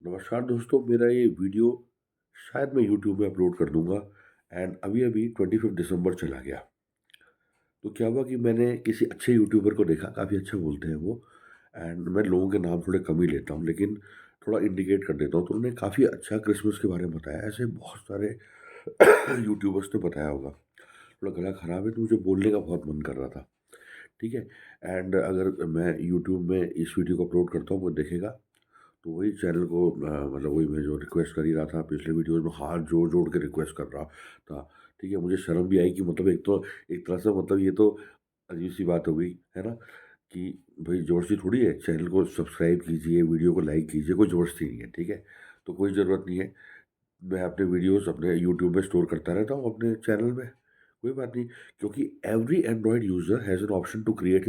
नमस्कार दोस्तों, मेरा ये वीडियो शायद मैं यूट्यूब में अपलोड कर दूंगा। एंड अभी अभी 25 दिसंबर चला गया। तो क्या हुआ कि मैंने किसी अच्छे यूट्यूबर को देखा, काफ़ी अच्छा बोलते हैं वो। एंड मैं लोगों के नाम थोड़े कम ही लेता हूँ, लेकिन थोड़ा इंडिकेट कर देता हूँ। तो उन्होंने काफ़ी अच्छा क्रिसमस के बारे में बताया। ऐसे बहुत सारे यूट्यूबर्स ने बताया होगा। थोड़ा गला खराब है तो मुझे बोलने का बहुत मन कर रहा था। ठीक है। एंड अगर मैं यूट्यूब में इस वीडियो को अपलोड करता हूँ, वो देखेगा। तो वही चैनल को मतलब वही मैं जो रिक्वेस्ट कर ही रहा था पिछले वीडियोज़ में, हाथ जोड़-जोड़ के रिक्वेस्ट कर रहा था। ठीक है, मुझे शर्म भी आई कि मतलब एक तो एक तरह से मतलब ये तो अजीब-सी बात हो गई, है ना? कि भई ज़बरदस्ती थोड़ी है, चैनल को सब्सक्राइब कीजिए, वीडियो को लाइक कीजिए, कोई ज़बरदस्ती नहीं है, ठीक है? तो कोई ज़रूरत नहीं है। मैं अपने वीडियोज़ अपने यूट्यूब में स्टोर करता रहता हूँ अपने चैनल में, कोई बात नहीं। क्योंकि every android user has an option to create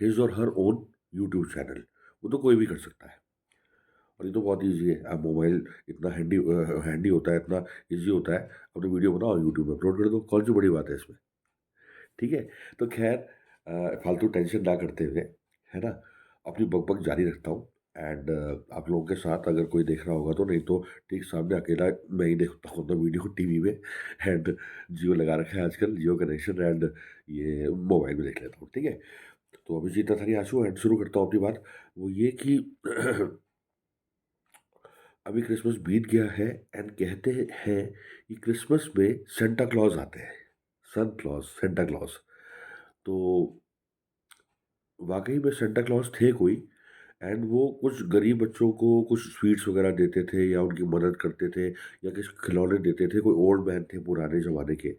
his or her own YouTube channel. वो तो कोई भी कर सकता है। और ये तो बहुत ईज़ी है। आप मोबाइल इतना हैंडी होता है, इतना ईज़ी होता है, अपनी वीडियो बनाओ, यूट्यूब में अपलोड कर दो, कौन-सी बड़ी बात है इसमें, ठीक है? तो ख़ैर फालतू टेंशन ना करते हुए, है ना? अपनी बक-बक जारी रखता हूँ। एंड आप लोगों के साथ अगर कोई देख रहा होगा तो, नहीं तो ठीक सामने अकेला मैं ही देखता हूँ तो वीडियो टीवी में। एंड जियो लगा रखा है आजकल, जियो कनेक्शन। एंड ये मोबाइल में देख लेता हूँ, ठीक है? तो अभी जीता थारी आँसू एंड शुरू करता हूँ अपनी बात। वो ये कि अभी क्रिसमस बीत गया है। एंड कहते हैं कि क्रिसमस में सेंटा क्लॉज आते हैं। सन क्लॉज, सेंटा क्लॉज। तो वाकई में सेंटा क्लॉज थे कोई। एंड वो कुछ गरीब बच्चों को कुछ स्वीट्स वगैरह देते थे या उनकी मदद करते थे या कुछ खिलौने देते थे। कोई ओल्ड मैन थे पुराने ज़माने के,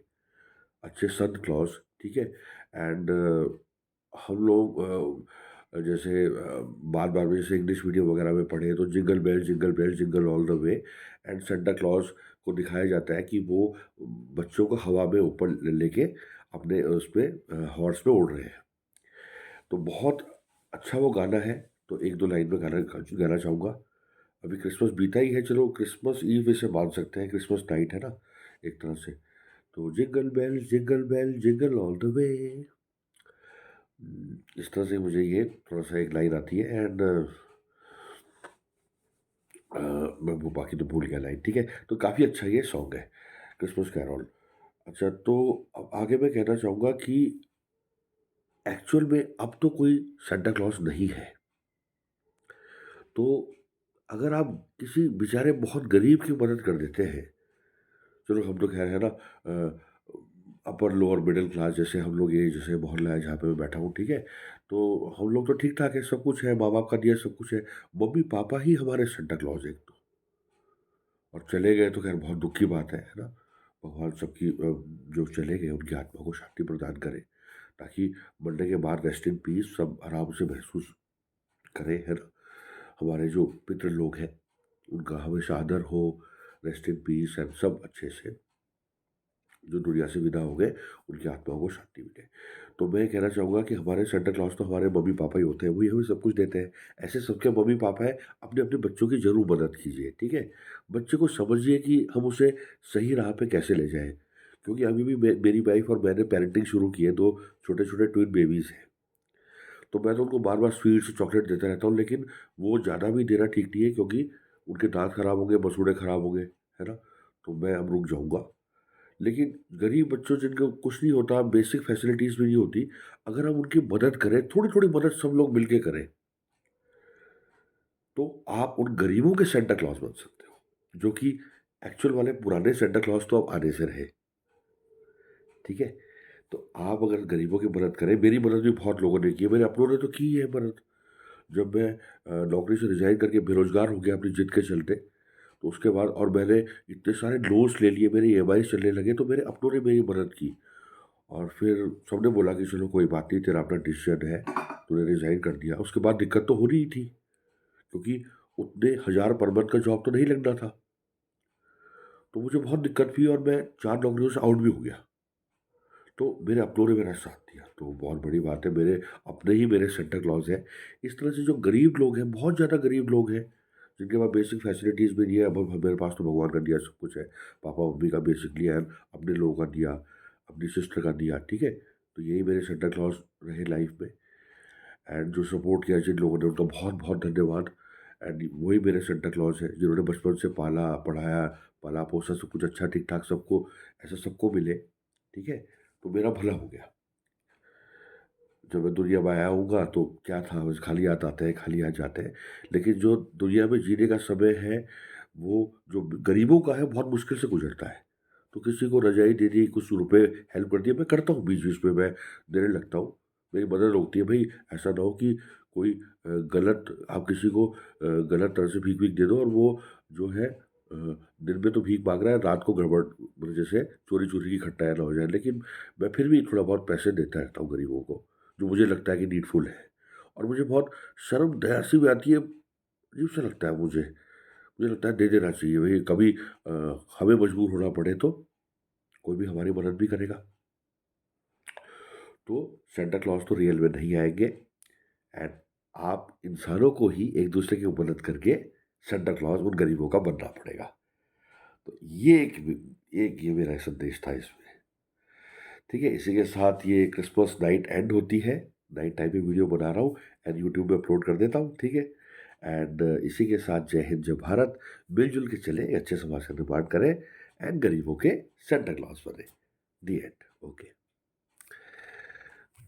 अच्छे संत क्लॉज, ठीक है? एंड हम लोग जैसे बार-बार में जैसे इंग्लिश मीडियम वगैरह में पढ़े तो jingle bell jingle all the way. And Santa Claus को दिखाया जाता है कि वो बच्चों को हवा में ऊपर लेके अपने उसपे हॉर्स पे उड़ रहे हैं। तो बहुत अच्छा वो गाना है। तो 1-2 लाइन में गाना गाना चाहूँगा। अभी क्रिसमस बीता ही है, चलो क्रिसमस ईव इसे मान सकते हैं, क्रिसमस नाइट है ना, एक तरह से। तो jingle bell jingle all the way. इस तरह से मुझे ये थोड़ा-सा एक लाइन आती है। एंड मैं वो बाकी तो भूल गया लाइन, ठीक है? तो काफ़ी अच्छा ये सॉन्ग है, क्रिसमस कैरोल। अच्छा, तो अब आगे मैं कहना चाहूँगा कि एक्चुअल में अब तो कोई सांता क्लॉज नहीं है। तो अगर आप किसी बेचारे बहुत गरीब की मदद कर देते हैं, चलो हम तो ख़ैर है ना अपर लोअर मिडल क्लास, जैसे हम लोग ये जैसे मोहल्ला है जहाँ पे मैं बैठा हूँ, ठीक है? तो हम लोग तो ठीक-ठाक है, सब कुछ है, माँ-बाप का दिया सब कुछ है। मम्मी-पापा ही हमारे सांता क्लॉज हैं एक तो। और चले गए तो ख़ैर बहुत दुःख की बात है ना? भगवान सबकी जो चले गए उनकी आत्मा को शांति प्रदान करे, ताकि मरने के बाद रेस्ट इन पीस सब आराम से महसूस करें, है ना? हमारे जो पितृ लोग हैं, उनका हमेशा आदर हो, रेस्ट इन पीस एंड सब अच्छे से जो दुनिया से विदा हो गए, उनकी आत्माओं को शांति मिले। तो मैं कहना चाहूँगा कि हमारे सांता क्लॉज तो हमारे मम्मी-पापा ही होते हैं, वही हमें सब कुछ देते हैं। ऐसे सबके मम्मी-पापा हैं, अपने-अपने बच्चों की ज़रूर मदद कीजिए, ठीक है? बच्चे को समझिए कि हम उसे सही राह पे कैसे ले जाएँ। क्योंकि अभी भी मेरी वाइफ़ और मैंने पेरेंटिंग शुरू की है, 2 छोटे-छोटे ट्विन बेबीज़ हैं। तो मैं तो उनको बार-बार स्वीट्स, चॉकलेट देता रहता हूँ, लेकिन वो ज़्यादा भी देना ठीक नहीं है, क्योंकि उनके दाँत खराब होंगे, मसूड़े खराब होंगे, है ना? तो मैं अब रुक जाऊँगा। लेकिन गरीब बच्चों जिनको कुछ नहीं होता, बेसिक फैसिलिटीज़ भी नहीं होती, अगर हम उनकी मदद करें, थोड़ी-थोड़ी मदद सब लोग मिलके करें, तो आप उन गरीबों के सांता क्लॉज बन सकते हो, जो कि एक्चुअल वाले पुराने सांता क्लॉज तो अब आने से रहे, ठीक है? तो आप अगर गरीबों की मदद करें, मेरी मदद भी बहुत लोगों ने की है, मेरे अपनों ने तो की है मदद। जब मैं नौकरी से रिज़ाइन करके बेरोज़गार हो गया अपनी जिद के चलते, तो उसके बाद और मैंने इतने सारे लोन्स ले लिए, मेरे ईएमआई चलने लगे, तो मेरे अपनों ने मेरी मदद की। और फिर सबने बोला कि चलो कोई बात नहीं, तेरा अपना डिसीज़न है, तूने रिज़ाइन कर दिया। उसके बाद दिक्कत तो हो रही ही थी, क्योंकि उतने 1000 पर मंथ का जॉब तो नहीं लगना था। तो मुझे बहुत दिक्कत हुई और मैं 4 नौकरियों से आउट भी हो गया। तो मेरे अपनों ने मेरा साथ दिया, तो बहुत बड़ी बात है, मेरे अपने ही मेरे सांता क्लॉज़ हैं। इस तरह से जो गरीब लोग हैं, बहुत ज़्यादा गरीब लोग हैं, जिनके पास बेसिक फैसिलिटीज़ भी नहीं है, अब मेरे पास तो भगवान का दिया सब कुछ है। पापा-मम्मी का बेसिक लिया है, अपने लोगों का दिया, अपनी सिस्टर का दिया, ठीक है? तो यही मेरे सांता क्लॉज़ रहे लाइफ़ में। एंड जो सपोर्ट किया जिन लोगों ने, उनका बहुत-बहुत धन्यवाद। एंड वही मेरे सेंटा क्लॉज है जिन्होंने बचपन से पाला पढ़ाया, पाला पोसा, सब कुछ अच्छा ठीक ठाक सबको ऐसा सबको मिले, ठीक है, तो मेरा भला हो गया। जब मैं दुनिया में आया हूँगा तो क्या था, बस खाली हाथ आते हैं, खाली हाथ जाते हैं। लेकिन जो दुनिया में जीने का समय है, वो जो गरीबों का है, बहुत मुश्किल से गुज़रता है। तो किसी को रज़ाई दे दी, कुछ रुपए हेल्प कर दिया, मैं करता हूँ बीच-बीच में मैं देने लगता हूँ। मेरी मदद होती है भई, ऐसा ना हो कि कोई गलत आप किसी को गलत तरह से भीख-वीख दे दो और वो जो है दिन में तो भीख माँग रहा है, रात को गड़बड़ मतलब जैसे चोरी-चोरी की खट्टाया ना हो जाए। लेकिन मैं फिर भी थोड़ा बहुत पैसे देता रहता हूँ गरीबों को। जो मुझे लगता है कि नीडफुल है। और मुझे बहुत शर्म दया सी भी आती है, अजीब-सा लगता है मुझे। मुझे लगता है दे देना चाहिए भई, कभी हमें मजबूर होना पड़े तो कोई भी हमारी मदद भी करेगा। तो सांता क्लॉज तो रियल में नहीं आएँगे एंड आप इंसानों को ही एक-दूसरे की मदद करके सांता क्लॉज उन गरीबों का बनना पड़ेगा। तो एक ये मेरा संदेश था इसमें। ठीक है, इसी के साथ ये क्रिसमस नाइट एंड होती है। नाइट टाइम में वीडियो बना रहा हूँ एंड यूट्यूब पे अपलोड कर देता हूँ, ठीक है? एंड इसी के साथ जय हिंद, जय भारत। मिल-जुल के चलें, अच्छे समाज का निर्माण करें एंड गरीबों के सांता क्लॉज बनें। दी एंड। ओके।